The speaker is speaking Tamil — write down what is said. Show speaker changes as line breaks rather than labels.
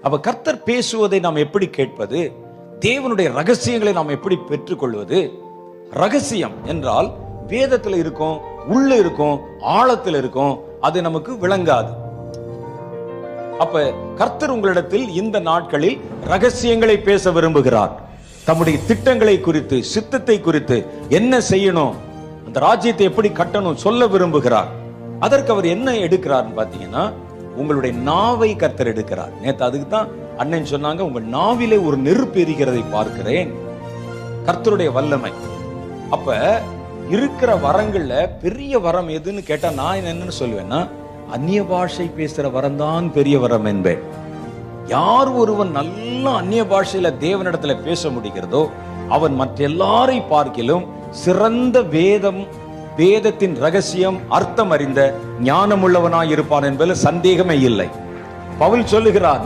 அப்ப கர்த்தர் பேசுவதை நாம் எப்படி கேட்பது? தேவனுடைய ரகசியங்களை நாம் எப்படி பெற்றுக்கொள்வது? ரகசியம் என்றால் வேதத்தில் இருக்கும், உள்ள இருக்கும், ஆழத்தில் இருக்கும், அது நமக்கு விளங்காது. அப்ப கர்த்தர் உங்களிடத்தில் இந்த நாட்களில் ரகசியங்களை பேச விரும்புகிறார். தம்முடைய திட்டங்களை குறித்து, சித்தத்தை குறித்து, என்ன செய்யணும், அந்த ராஜ்யத்தை எப்படி கட்டணும் சொல்ல விரும்புகிறார். அதற்கு அவர் என்ன எடுக்கிறார்னு பாத்தீங்கன்னா, உங்களுடைய நாவை கர்த்தர் எடுக்கிறார். நேத்து அதுக்கு தான் அண்ணன் சொன்னாங்க, உங்க நாவிலே ஒரு நெருப்பு எரிகிறதை பார்க்கிறேன். கர்த்தருடைய வல்லமை. அப்ப இருக்கிற வரங்கள்ல பெரிய வரம் எதுன்னு கேட்டா நான் என்னன்னு சொல்லுவேன்னா, அந்நிய பாஷை பேசுற வரம் தான் பெரிய வரம் என்பேன். யார் ஒருவன் நல்ல அந்நிய பாஷையில தேவனிடத்துல பேச முடிகிறதோ அவன் மற்ற எல்லாரை பார்க்கிலும் சிறந்த வேதத்தின் ரகசியம் அர்த்தம் அறிந்த ஞானமுள்ளவனாய் இருப்பான் என்பதில் சந்தேகமே இல்லை. பவுல் சொல்லுகிறார்,